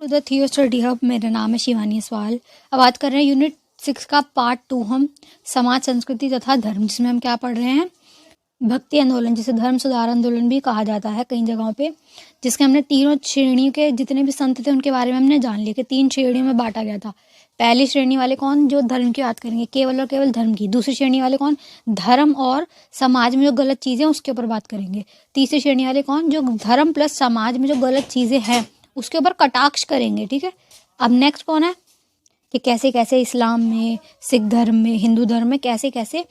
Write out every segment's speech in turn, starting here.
To the थियो study hub. मेरा नाम है शिवानी सवाल। अब बात कर रहे हैं यूनिट 6 का पार्ट 2 हम समाज संस्कृति तथा धर्म, जिसमें हम क्या पढ़ रहे हैं, भक्ति आंदोलन, जिसे धर्म सुधार आंदोलन भी कहा जाता है कई जगहों पे, जिसके हमने तीनों श्रेणियों के जितने भी संत थे उनके बारे में हमने जान लिया कि 3 श्रेणियों में बांटा गया था। पहली श्रेणी वाले कौन, जो धर्म की बात करेंगे, केवल और केवल धर्म की। दूसरी श्रेणी वाले कौन, धर्म और समाज में जो गलत चीज़ें उसके ऊपर बात करेंगे। तीसरी श्रेणी वाले कौन, जो धर्म प्लस समाज में जो गलत चीज़ें हैं उसके ऊपर कटाक्ष करेंगे। ठीक है। अब नेक्स्ट कौन है कि कैसे कैसे इस्लाम में, सिख धर्म में, हिंदू धर्म में कैसे कैसे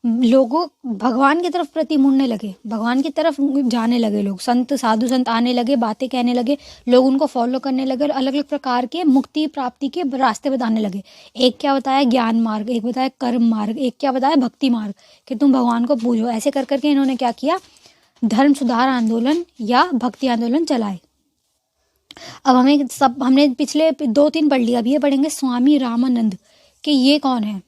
लोगों भगवान की तरफ प्रति मुड़ने लगे, भगवान की तरफ जाने लगे लोग, संत साधु संत आने लगे, बातें कहने लगे, लोग उनको फॉलो करने लगे और अलग अलग प्रकार के मुक्ति प्राप्ति के रास्ते बताने लगे। एक क्या बताया, ज्ञान मार्ग, एक बताया कर्म मार्ग, एक क्या बताया, भक्ति मार्ग, कि तुम भगवान को पूजो। ऐसे कर करके इन्होंने क्या किया, धर्म सुधार आंदोलन या भक्ति आंदोलन चलाए। अब हमने पिछले 2-3 पढ़ लिया, अब ये पढ़ेंगे स्वामी रामानंद कि ये कौन है।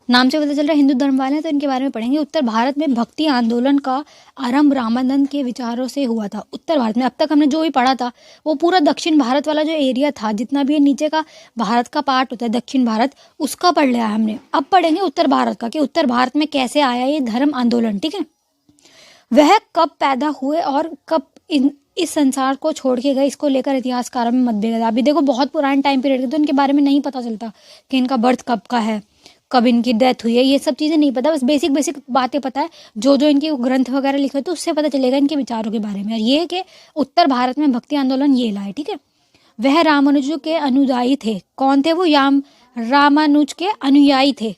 नाम से पता चल रहा है हिंदू धर्म वाले हैं, तो इनके बारे में पढ़ेंगे। उत्तर भारत में भक्ति आंदोलन का आरंभ रामानंद के विचारों से हुआ था। उत्तर भारत में अब तक हमने जो भी पढ़ा था वो पूरा दक्षिण भारत वाला जो एरिया था, जितना भी नीचे का भारत का पार्ट होता है दक्षिण भारत, उसका पढ़ लिया है हमने। अब पढ़ेंगे उत्तर भारत का कि उत्तर भारत में कैसे आया ये धर्म आंदोलन। ठीक है। वह कब पैदा हुए और कब इस संसार को छोड़ के गए, इसको लेकर इतिहासकारों में मतभेद है। अभी देखो बहुत पुराने टाइम पीरियड के, तो इनके बारे में नहीं पता चलता कि इनका बर्थ कब का है, कब इनकी डेथ हुई है, ये सब चीज़ें नहीं पता। बस बेसिक बेसिक बातें पता है, जो जो इनके ग्रंथ वगैरह लिखे तो उससे पता चलेगा इनके विचारों के बारे में। और ये कि उत्तर भारत में भक्ति आंदोलन ये लाए। ठीक है। वह रामानुज के अनुयायी थे। कौन थे वो, रामानुज के अनुयायी थे।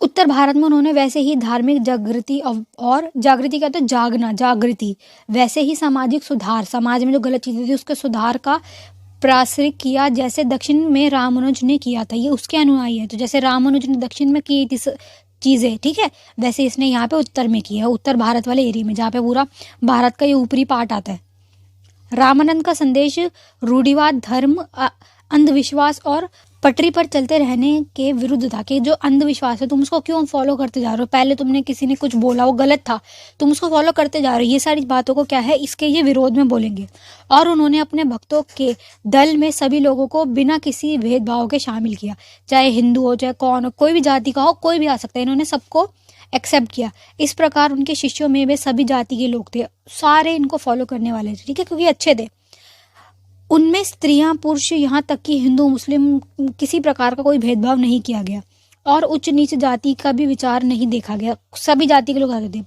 उत्तर भारत में उन्होंने वैसे ही धार्मिक जागृति और जागृति का तो जागना, जागृति, वैसे ही सामाजिक सुधार, समाज में जो गलत चीज़ें थी उसके सुधार का प्रसार किया, जैसे दक्षिण में रामानुज ने किया था। ये उसके अनुयायी है। तो जैसे रामानुज ने दक्षिण में की थी चीज़ें, ठीक है, वैसे इसने यहाँ पे उत्तर में किया, उत्तर भारत वाले एरिया में, जहाँ पे पूरा भारत का ये ऊपरी पार्ट आता है। रामानंद का संदेश रूढ़िवाद, धर्म, अंधविश्वास और पटरी पर चलते रहने के विरुद्ध था। कि जो अंधविश्वास है तुम उसको क्यों फॉलो करते जा रहे हो, पहले तुमने किसी ने कुछ बोला वो गलत था, तुम उसको फॉलो करते जा रहे हो, ये सारी बातों को क्या है, इसके ये विरोध में बोलेंगे। और उन्होंने अपने भक्तों के दल में सभी लोगों को बिना किसी भेदभाव के शामिल किया, चाहे हिंदू हो, चाहे कौन हो, कोई भी जाति का हो, कोई भी आ सकता है, इन्होंने सबको एक्सेप्ट किया। इस प्रकार उनके शिष्यों में वे सभी जाति के लोग थे, सारे इनको फॉलो करने वाले थे। ठीक है, क्योंकि अच्छे थे। उनमें स्त्रियां, पुरुष, यहाँ तक कि हिंदू मुस्लिम किसी प्रकार का कोई भेदभाव नहीं किया गया और उच्च नीच जाति का भी विचार नहीं देखा गया, सभी जाति के लोग आते थे।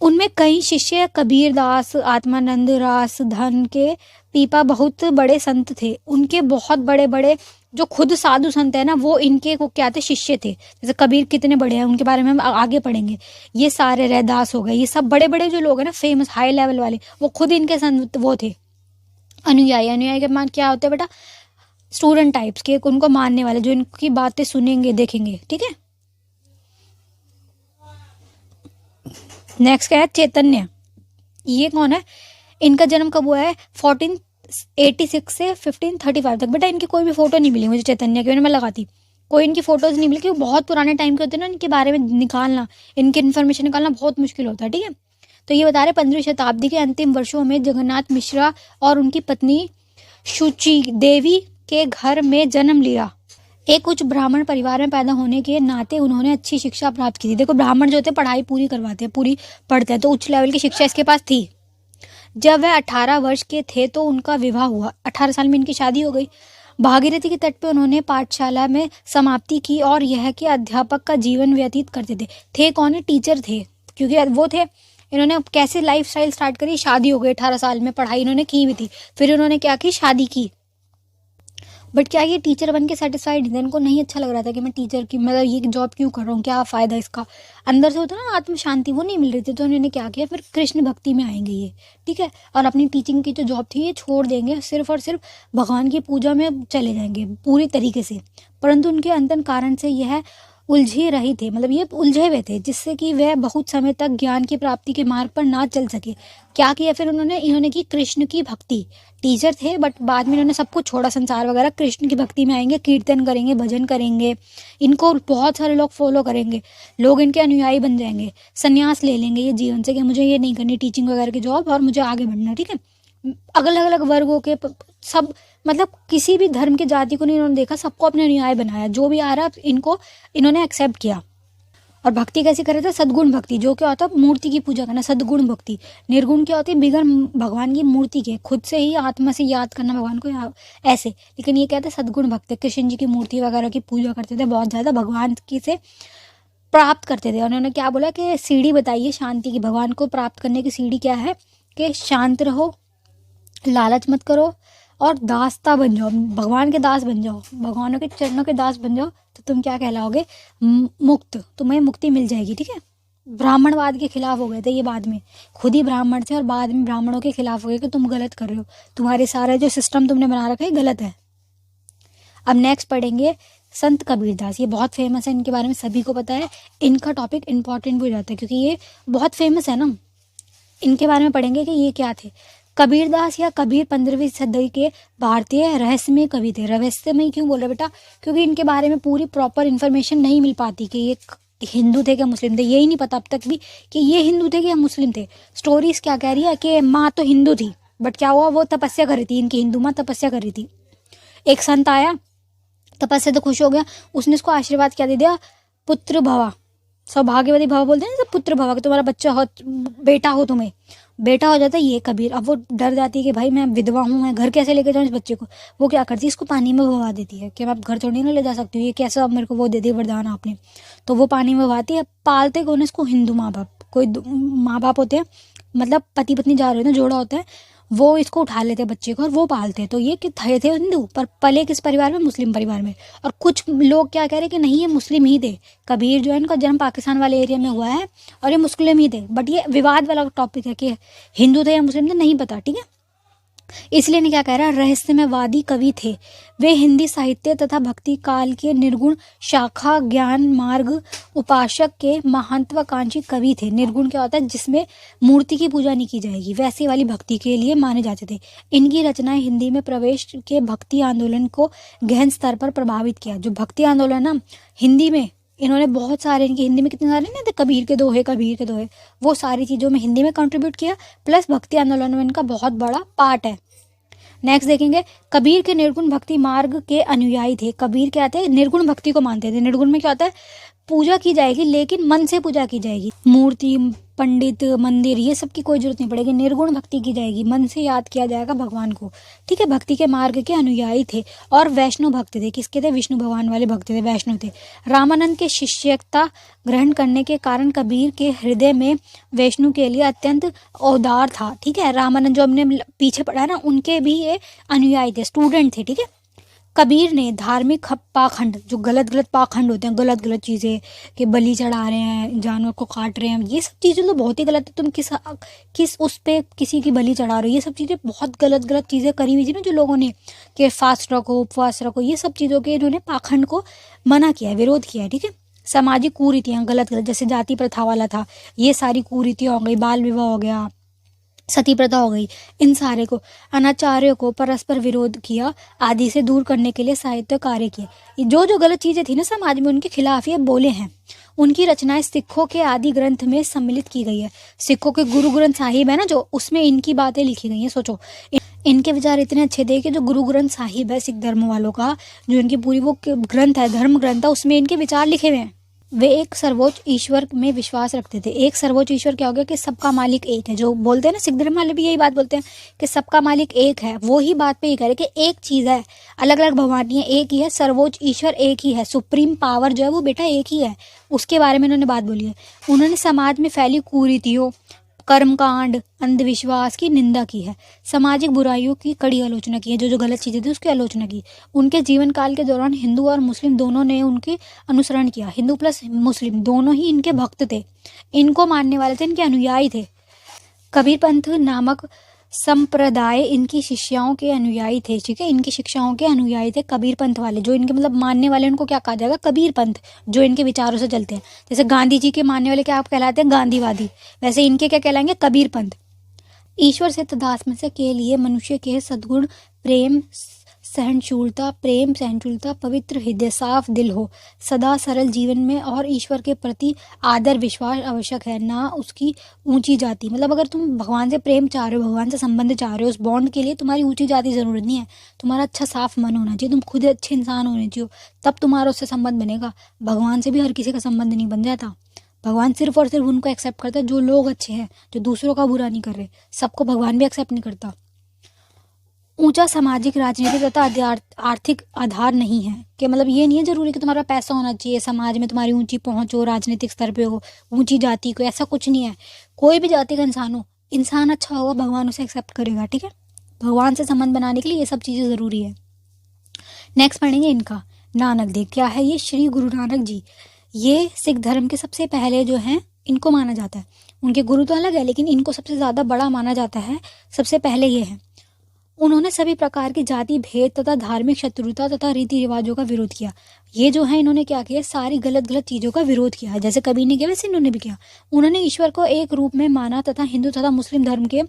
उनमें कई शिष्य कबीर दास, आत्मानंद, रास, धन के पीपा बहुत बड़े संत थे। उनके बहुत बड़े बड़े जो खुद साधु संत है ना, वो इनके को क्या थे, शिष्य थे। जैसे कबीर कितने बड़े हैं, उनके बारे में हम आगे पढ़ेंगे। ये सारे रैदास हो गए, ये सब बड़े बड़े जो लोग हैं ना, फेमस हाई लेवल वाले, वो खुद इनके संत वो थे, अनुयायी। अनुयायी के मान क्या होते हैं बेटा, स्टूडेंट टाइप्स के, उनको मानने वाले, जो इनकी बातें सुनेंगे देखेंगे। ठीक है। नेक्स्ट क्या है, चैतन्य। ये कौन है, इनका जन्म कब हुआ है, 1486 से 1535 तक। बेटा इनकी कोई भी फोटो नहीं मिली मुझे, चैतन्य की मैं लगाती, कोई इनकी फोटोज नहीं मिली, क्योंकि बहुत पुराने टाइम के होते हैं ना, इनके बारे में निकालना, इनकी इन्फॉर्मेशन निकालना बहुत मुश्किल होता है। ठीक है। तो ये बता रहे 15वीं शताब्दी के अंतिम वर्षों में जगन्नाथ मिश्रा और उनकी पत्नी शुचि देवी के घर में जन्म लिया। एक उच्च ब्राह्मण परिवार में पैदा होने के नाते उन्होंने अच्छी शिक्षा प्राप्त की थी। देखो ब्राह्मण जो होते हैं पढ़ाई पूरी करवाते हैं, पूरी पढ़ते हैं, तो उच्च लेवल की शिक्षा इसके पास थी। जब वह 18 वर्ष के थे तो उनका विवाह हुआ, 18 साल में इनकी शादी हो गई। भागीरथी के तट पे उन्होंने पाठशाला में समाप्ति की और यह कि अध्यापक का जीवन व्यतीत करते थे कौन है, टीचर थे, क्योंकि वो थे। इन्होंने कैसे लाइफस्टाइल स्टार्ट करी, शादी हो गई, 18 साल में पढ़ाई इन्होंने की भी थी, फिर इन्होंने क्या की, शादी की। बट क्या ये टीचर बन के सेटिस्फाइड नहीं थे, इनको नहीं अच्छा लग रहा था कि मैं टीचर की मतलब ये जॉब क्यों कर रहा हूँ, क्या फ़ायदा इसका, अंदर से होता ना आत्म शांति, वो नहीं मिल रही थी। तो इन्होंने क्या किया, फिर कृष्ण भक्ति में आएंगे ये। ठीक है। और अपनी टीचिंग की जो जॉब थी ये छोड़ देंगे, सिर्फ और सिर्फ भगवान की पूजा में चले जाएंगे पूरी तरीके से। परंतु उनके अंतर कारण से यह उलझे रहे थे, मतलब ये उलझे हुए थे, जिससे कि वह बहुत समय तक ज्ञान की प्राप्ति के मार्ग पर ना चल सके। क्या किया फिर इन्होंने की कृष्ण की भक्ति। टीचर थे बट बाद में इन्होंने सब कुछ छोड़ा, संसार वगैरह, कृष्ण की भक्ति में आएंगे, कीर्तन करेंगे, भजन करेंगे, इनको बहुत सारे लोग फॉलो करेंगे, लोग इनके अनुयायी बन जाएंगे, संन्यास ले लेंगे ये जीवन से कि मुझे ये नहीं करनी टीचिंग वगैरह की जॉब और मुझे आगे बढ़ना। ठीक है। अलग अलग वर्गों के सब, मतलब किसी भी धर्म की जाति को नहीं इन्होंने देखा, सबको अपने अनुयायी बनाया, जो भी आ रहा इनको इन्होंने एक्सेप्ट किया। और भक्ति कैसी कर रहे थे? सद्गुण भक्ति, जो क्या होता है मूर्ति की पूजा करना, सद्गुण भक्ति। निर्गुण क्या होती है? बिगड़ भगवान की मूर्ति के, खुद से ही आत्मा से याद करना भगवान को ऐसे। लेकिन ये कहते हैं सद्गुण भक्ति, कृष्ण जी की मूर्ति वगैरह की पूजा करते थे बहुत ज़्यादा, भगवान की से प्राप्त करते थे। उन्होंने क्या बोला कि सीढ़ी बताइए शांति की, भगवान को प्राप्त करने की सीढ़ी क्या है? कि शांत रहो, लालच मत करो और दासता बन जाओ, भगवान के दास बन जाओ, भगवानों के चरणों के दास बन जाओ, तो तुम क्या कहलाओगे? मुक्त, तुम्हें मुक्ति मिल जाएगी। ठीक है। ब्राह्मणवाद के खिलाफ हो गए थे ये बाद में, खुद ही ब्राह्मण थे और बाद में ब्राह्मणों के खिलाफ हो गए कि तुम गलत कर रहे हो, तुम्हारे सारे जो सिस्टम तुमने बना रखा है गलत है। अब नेक्स्ट पढ़ेंगे संत कबीरदास। ये बहुत फेमस है, इनके बारे में सभी को पता है, इनका टॉपिक इंपॉर्टेंट भी हो जाता है क्योंकि ये बहुत फेमस है ना। इनके बारे में पढ़ेंगे कि ये क्या थे। कबीरदास या कबीर 15वीं सदी के भारतीय रहस्यमय कवि थे। रहस्यमय क्यों बोल रहे बेटा? क्योंकि इनके बारे में पूरी प्रॉपर इन्फॉर्मेशन नहीं मिल पाती कि ये हिंदू थे क्या मुस्लिम थे, यही नहीं पता अब तक भी कि ये हिंदू थे क्या मुस्लिम थे। स्टोरीज क्या कह रही है कि माँ तो हिंदू थी, बट क्या हुआ, वो तपस्या कर रही थी, इनकी हिंदू माँ तपस्या कर रही थी। एक संत आया, तपस्या तो खुश हो गया, उसने उसको आशीर्वाद क्या दे दिया? पुत्र भवा, सौभाग्यवती भवा बोलते हैं ना, पुत्र भवा, कि तुम्हारा बच्चा हो, बेटा हो, तुम्हें बेटा हो जाता है ये कबीर। अब वो डर जाती है कि भाई मैं विधवा हूँ, मैं घर कैसे लेके जाऊँ इस बच्चे को। वो क्या करती है? इसको पानी में बहा देती है कि मैं अब घर थोड़ी ना ले जा सकती हूँ, ये कैसा अब मेरे को वो दे दी वरदान आपने। तो वो पानी में बहाती है। पालते कौन है इसको? हिंदू माँ बाप। कोई माँ बाप होते हैं, मतलब पति पत्नी जा रहे होते हैं, जोड़ा होता है, वो इसको उठा लेते हैं बच्चे को और वो पालते हैं। तो ये कि थे हिंदू पर पले किस परिवार में? मुस्लिम परिवार में। और कुछ लोग क्या कह रहे हैं कि नहीं ये मुस्लिम ही थे। कबीर जो है इनका जन्म पाकिस्तान वाले एरिया में हुआ है और ये मुस्लिम ही थे, बट ये विवाद वाला टॉपिक है कि हिंदू थे या मुस्लिम थे, नहीं पता। ठीक है, इसलिए नहीं क्या कह रहा है, रहस्यमयवादी कवि थे। वे हिंदी साहित्य तथा भक्ति काल के निर्गुण शाखा ज्ञान मार्ग उपासक के महत्वाकांक्षी कवि थे। निर्गुण क्या होता है? जिसमें मूर्ति की पूजा नहीं की जाएगी, वैसी वाली भक्ति के लिए माने जाते थे। इनकी रचनाएं हिंदी में प्रवेश के भक्ति आंदोलन को गहन स्तर पर प्रभावित किया। जो भक्ति आंदोलन ना हिंदी में, इन्होंने बहुत सारे, इनकी हिंदी में कितने सारे नहीं थे, कबीर के दोहे, वो सारी चीज़ों में हिंदी में कंट्रीब्यूट किया, प्लस भक्ति आंदोलन में इनका बहुत बड़ा पार्ट है। नेक्स्ट देखेंगे, कबीर के निर्गुण भक्ति मार्ग के अनुयायी थे। कबीर क्या थे? निर्गुण भक्ति को मानते थे। निर्गुण में क्या होता है? पूजा की जाएगी लेकिन मन से पूजा की जाएगी, मूर्ति पंडित मंदिर ये सब की कोई जरूरत नहीं पड़ेगी, निर्गुण भक्ति की जाएगी, मन से याद किया जाएगा भगवान को। ठीक है, भक्ति के मार्ग के अनुयायी थे और वैष्णव भक्त थे। किसके थे? विष्णु भगवान वाले भक्त थे, वैष्णव थे। रामानंद के शिष्यता ग्रहण करने के कारण कबीर के हृदय में वैष्णु के लिए अत्यंत औदार था। ठीक है, रामानंद जो हमने पीछे पढ़ा ना, उनके भी ये अनुयायी थे, स्टूडेंट थे। ठीक है, कबीर ने धार्मिक पाखंड, जो गलत गलत पाखंड होते हैं, गलत गलत चीज़ें कि बलि चढ़ा रहे हैं, जानवर को काट रहे हैं, ये सब चीज़ें तो बहुत ही गलत है। तुम किस उस पे किसी की बलि चढ़ा रहे हो, ये सब चीज़ें बहुत गलत गलत चीज़ें करी हुई थी ना जो लोगों ने, कि फास्ट रखो, उपवास रखो, ये सब चीज़ों के इन्होंने पाखंड को मना किया है, विरोध किया है। ठीक है, सामाजिक कुरीतियाँ गलत गलत, जैसे जाति प्रथा वाला था, ये सारी कुरीतियाँ हो गई, बाल विवाह हो गया, सती प्रथा हो गई, इन सारे को, अनाचार्यों को परस्पर विरोध किया आदि से दूर करने के लिए साहित्य कार्य किए। जो जो गलत चीज़ें थी ना समाज में, उनके खिलाफ ये बोले हैं। उनकी रचनाएं सिखों के आदि ग्रंथ में सम्मिलित की गई है। सिखों के गुरु ग्रंथ साहिब है ना, जो उसमें इनकी बातें लिखी गई हैं। सोचो, इनके विचार इतने अच्छे थे कि जो गुरु ग्रंथ साहिब है सिख धर्म वालों का, जो इनकी पूरी वो ग्रंथ है, धर्म ग्रंथ है, उसमें इनके विचार लिखे हुए हैं। वे एक सर्वोच्च ईश्वर में विश्वास रखते थे। एक सर्वोच्च ईश्वर क्या हो गया? कि सबका मालिक एक है। जो बोलते हैं ना, सिख धर्म वाले भी यही बात बोलते हैं कि सबका मालिक एक है। वो ही बात पे ये कह रहे कि एक चीज़ है, अलग अलग भगवान है, एक ही है, सर्वोच्च ईश्वर एक ही है, सुप्रीम पावर जो है वो बेटा एक ही है। उसके बारे में उन्होंने बात बोली है। उन्होंने समाज में फैली कुरीतियों, कर्मकांड, अंधविश्वास की निंदा की है। सामाजिक बुराइयों की कड़ी आलोचना की है, जो जो गलत चीज़ें थी उसकी आलोचना की। उनके जीवन काल के दौरान हिंदू और मुस्लिम दोनों ने उनके अनुसरण किया। हिंदू प्लस मुस्लिम दोनों ही इनके भक्त थे, इनको मानने वाले थे, इनके अनुयायी थे। कबीर पंथ नामक संप्रदाय इनकी शिष्याओं के अनुयायी थे। ठीक है, इनकी शिक्षाओं के अनुयायी थे कबीर पंथ वाले, जो इनके मतलब मानने वाले, उनको क्या कहा जाएगा? कबीर पंथ, जो इनके विचारों से चलते हैं। जैसे गांधी जी के मानने वाले क्या आप कहलाते हैं? गांधीवादी। वैसे इनके क्या कहलाएंगे? कबीर पंथ। ईश्वर से तदात्म्य के लिए मनुष्य के सद्गुण प्रेम सहनशीलता, प्रेम, सहनशीलता, पवित्र हृदय, साफ दिल हो, सदा सरल जीवन में, और ईश्वर के प्रति आदर विश्वास आवश्यक है, ना उसकी ऊंची जाति। मतलब अगर तुम भगवान से प्रेम चाह रहे हो, भगवान से संबंध चाह रहे हो, उस बॉन्ड के लिए तुम्हारी ऊंची जाति जरूरत नहीं है। तुम्हारा अच्छा साफ मन होना चाहिए, तुम खुद अच्छे इंसान होने चाहिए, तब तुम्हारा उससे संबंध बनेगा। भगवान से भी हर किसी का संबंध नहीं बन जाता। भगवान सिर्फ और सिर्फ उनको एक्सेप्ट करता है जो लोग अच्छे हैं, जो दूसरों का बुरा नहीं कर रहे। सबको भगवान भी एक्सेप्ट नहीं करता। ऊंचा सामाजिक, राजनीतिक तथा आर्थिक आधार नहीं है, कि मतलब ये नहीं है जरूरी कि तुम्हारा पैसा होना चाहिए, समाज में तुम्हारी ऊंची पहुंच हो, राजनीतिक स्तर पे हो, ऊंची जाति को, ऐसा कुछ नहीं है। कोई भी जाति का इंसान हो, इंसान अच्छा होगा, भगवान उसे एक्सेप्ट करेगा। ठीक है, भगवान से संबंध बनाने के लिए ये सब चीज़ें ज़रूरी है। नेक्स्ट पढ़ेंगे इनका, नानक देव। क्या है ये? श्री गुरु नानक जी, ये सिख धर्म के सबसे पहले जो हैं, इनको माना जाता है। उनके गुरु तो अलग है, लेकिन इनको सबसे ज़्यादा बड़ा माना जाता है, सबसे पहले ये है। उन्होंने सभी प्रकार की जाति भेद तथा धार्मिक शत्रुता तथा रीति रिवाजों का विरोध किया। ये जो है, इन्होंने क्या किया? सारी गलत गलत चीज़ों का विरोध किया है। जैसे कबीर ने किया, वैसे इन्होंने भी किया। उन्होंने ईश्वर को एक रूप में माना तथा हिंदू तथा मुस्लिम धर्म के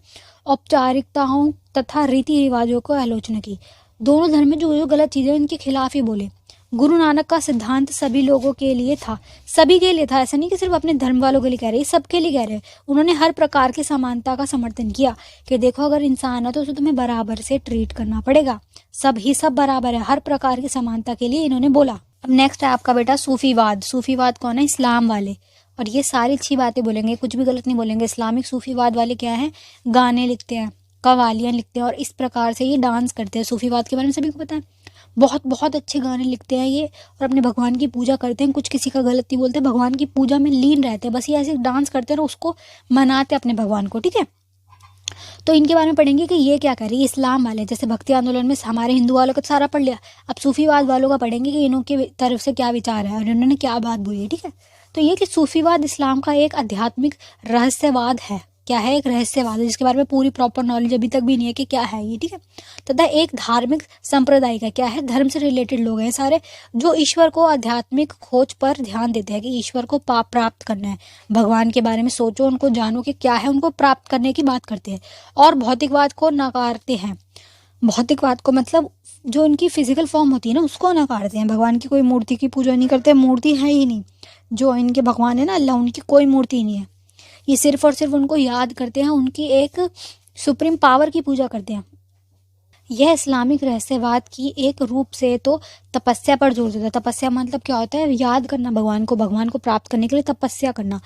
औपचारिकताओं तथा रीति रिवाजों को आलोचना की। दोनों धर्म में जो जो गलत चीज़ें, इनके खिलाफ ही बोले। गुरु नानक का सिद्धांत सभी लोगों के लिए था, सभी के लिए था। ऐसा नहीं कि सिर्फ अपने धर्म वालों के लिए कह रहे, सबके लिए कह रहे। उन्होंने हर प्रकार की समानता का समर्थन किया, कि देखो अगर इंसान है तो उसे तुम्हें बराबर से ट्रीट करना पड़ेगा, सब ही सब बराबर है। हर प्रकार की समानता के लिए इन्होंने बोला। अब नेक्स्ट है आपका बेटा सूफीवाद। सूफीवाद कौन है? इस्लाम वाले। और ये सारी अच्छी बातें बोलेंगे, कुछ भी गलत नहीं बोलेंगे। इस्लामिक सूफीवाद वाले क्या है? गाने लिखते हैं, कवालियाँ लिखते हैं, और इस प्रकार से ये डांस करते हैं। सूफीवाद के बारे में सभी को पता है, बहुत बहुत अच्छे गाने लिखते हैं ये, और अपने भगवान की पूजा करते हैं। कुछ किसी का गलत नहीं बोलते, भगवान की पूजा में लीन रहते हैं। बस ये ऐसे डांस करते हैं ना, उसको मनाते हैं अपने भगवान को। ठीक है, तो इनके बारे में पढ़ेंगे कि ये क्या कर रही है। इस्लाम वाले, जैसे भक्ति आंदोलन में हमारे हिंदू वालों का तो सारा पढ़ लिया, अब सूफीवाद वालों का पढ़ेंगे कि इनों की तरफ से क्या विचार है और इन्होंने क्या बात बोली है। ठीक है, तो ये कि सूफीवाद इस्लाम का एक आध्यात्मिक रहस्यवाद है। क्या है? एक रहस्यवाद है, जिसके बारे में पूरी प्रॉपर नॉलेज अभी तक भी नहीं है कि क्या है ये। ठीक है, तथा एक धार्मिक संप्रदाय का, क्या है? धर्म से रिलेटेड लोग हैं सारे, जो ईश्वर को आध्यात्मिक खोज पर ध्यान देते हैं, कि ईश्वर को प्राप्त करना है। भगवान के बारे में सोचो, उनको जानो कि क्या है, उनको प्राप्त करने की बात करते हैं। और भौतिकवाद को नकारते हैं। भौतिकवाद को मतलब जो इनकी फिजिकल फॉर्म होती है ना, उसको नकारते हैं। भगवान की कोई मूर्ति की पूजा नहीं करते, मूर्ति है ही नहीं। जो इनके भगवान है ना, अल्लाह, उनकी कोई मूर्ति नहीं है। ये सिर्फ और सिर्फ उनको याद करते हैं, उनकी एक सुप्रीम पावर की पूजा करते हैं। यह इस्लामिक रहस्यवाद की एक रूप से तो तपस्या पर जोर देता है। तपस्या मतलब क्या होता है? याद करना भगवान को प्राप्त करने के लिए तपस्या करना।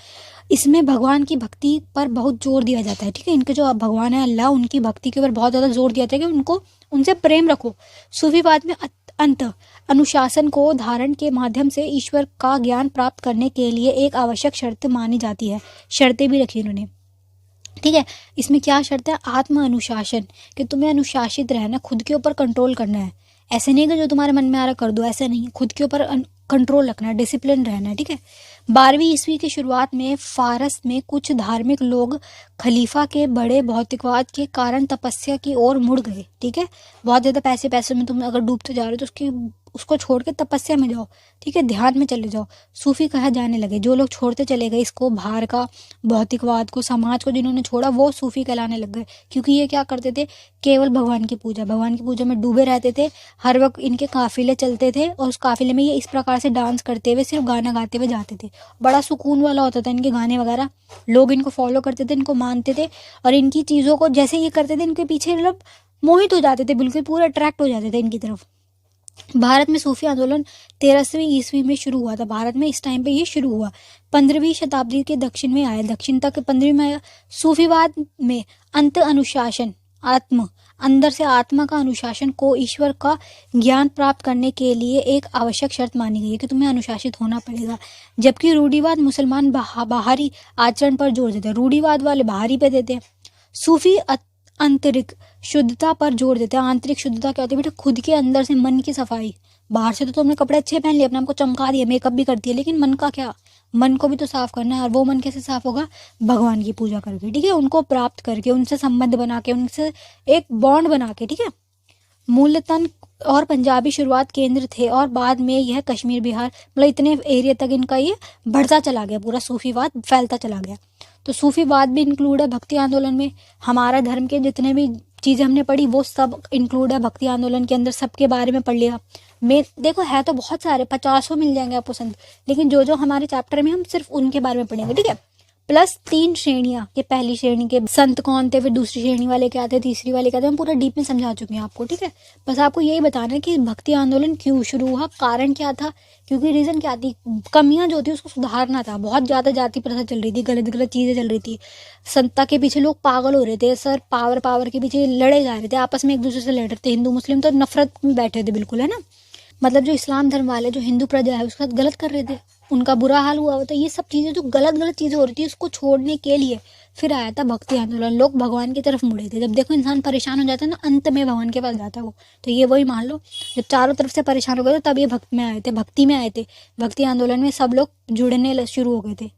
इसमें भगवान की भक्ति पर बहुत जोर दिया जाता है। ठीक है, इनके जो भगवान है अल्लाह, उनकी भक्ति के ऊपर बहुत ज़्यादा जोर दिया जाता है कि उनको, उनसे प्रेम रखो। सूफीवाद में अंत अनुशासन को धारण के माध्यम से ईश्वर का ज्ञान प्राप्त करने के लिए एक आवश्यक शर्त मानी जाती है। शर्तें भी रखी उन्होंने। ठीक है, इसमें क्या शर्त है? आत्म अनुशासन, कि तुम्हें अनुशासित रहना, खुद के ऊपर कंट्रोल करना है। ऐसे नहीं कि जो तुम्हारे मन में आ रहा कर दो, ऐसा नहीं। खुद के ऊपर कंट्रोल रखना है, डिसिप्लिन रहना है। ठीक है, 12वीं ईस्वी की शुरुआत में फारस में कुछ धार्मिक लोग खलीफा के बड़े भौतिकवाद के कारण तपस्या की ओर मुड़ गए। ठीक है, बहुत ज़्यादा पैसे में तुम अगर डूबते जा रहे हो तो उसको छोड़ के तपस्या में जाओ। ठीक है, ध्यान में चले जाओ। सूफी कहा जाने लगे। जो लोग छोड़ते चले गए इसको, बाहर का भौतिकवाद को, समाज को जिन्होंने छोड़ा, वो सूफी कहलाने लग गए। क्योंकि ये क्या करते थे? केवल भगवान की पूजा में डूबे रहते थे। हर वक्त इनके काफिले चलते थे, और उस काफिले में ये इस प्रकार से डांस करते हुए, सिर्फ गाना गाते हुए जाते थे। बड़ा सुकून वाला होता था इनके गाने वगैरह। लोग इनको फॉलो करते थे, इनको मानते थे, और इनकी चीज़ों को जैसे ये करते थे, इनके पीछे मतलब मोहित हो जाते थे, बिल्कुल पूरा अट्रैक्ट हो जाते थे इनकी तरफ। भारत में सूफी आंदोलन 13वीं ईस्वी में शुरू हुआ था। भारत में इस टाइम पे ये शुरू हुआ। 15वीं शताब्दी के दक्षिण में आया, दक्षिण तक 15वीं में आया। सूफीवाद में अंत अनुशासन, अंदर से आत्मा का अनुशासन को ईश्वर का ज्ञान प्राप्त करने के लिए एक आवश्यक शर्त मानी गई है, कि तुम्हें अनुशासित होना पड़ेगा। जबकि रूढ़िवाद मुसलमान बाहरी आचरण पर जोर देते हैं। रूढ़िवाद वाले बाहरी पे देते हैं। सूफी आंतरिक शुद्धता पर जोर देते हैं। आंतरिक शुद्धता क्या होती है बेटा? खुद के अंदर से मन की सफाई। बाहर से तो तुमने कपड़े अच्छे पहन लिए, अपने आपको चमका दिया, मेकअप भी करती है, लेकिन मन का क्या? मन को भी तो साफ करना है। और वो मन कैसे साफ होगा? भगवान की पूजा करके। ठीक है, उनको प्राप्त करके, उनसे संबंध बना के, उनसे एक बॉन्ड बना के। ठीक है, मूलतन और पंजाबी शुरुआत केंद्र थे, और बाद में यह कश्मीर, बिहार, मतलब इतने एरिया तक इनका ये बढ़ता चला गया, पूरा सूफीवाद फैलता चला गया। तो सूफीवाद भी इंक्लूड है भक्ति आंदोलन में। हमारा धर्म के जितने भी चीज़ें हमने पढ़ी वो सब इंक्लूड है भक्ति आंदोलन के अंदर, सबके बारे में पढ़ लिया। मैं देखो है तो बहुत सारे, 50 मिल जाएंगे आपको संत, लेकिन जो जो हमारे चैप्टर में हम सिर्फ उनके बारे में पढ़ेंगे, ठीक है। प्लस 3 श्रेणियाँ, कि पहली श्रेणी के संत कौन थे, फिर दूसरी श्रेणी वाले क्या थे, तीसरी वाले क्या थे, हम पूरा डीप में समझा चुके हैं आपको, ठीक है। बस आपको यही बताना है कि भक्ति आंदोलन क्यों शुरू हुआ, कारण क्या था, क्योंकि रीज़न क्या थी, कमियां जो थी उसको सुधारना था। बहुत ज़्यादा जाति प्रथा चल रही थी, गलत गलत चीज़ें चल रही थी, सत्ता के पीछे लोग पागल हो रहे थे सर, पावर के पीछे लड़े जा रहे थे, आपस में एक दूसरे से लड़ रहे थे। हिंदू मुस्लिम तो नफरत में बैठे थे बिल्कुल, है ना। मतलब जो इस्लाम धर्म वाले, जो हिंदू प्रजा है उसके साथ गलत कर रहे थे, उनका बुरा हाल हुआ होता। ये सब चीज़ें जो गलत गलत चीज़ें हो रही थी उसको छोड़ने के लिए फिर आया था भक्ति आंदोलन। लोग भगवान की तरफ मुड़े थे। जब देखो इंसान परेशान हो जाता है ना, अंत में भगवान के पास जाता है वो। तो ये वही मान लो, जब चारों तरफ से परेशान हो गए तब ये भक्ति में आए थे, भक्ति में आए थे। भक्ति आंदोलन में सब लोग जुड़ने शुरू हो गए थे।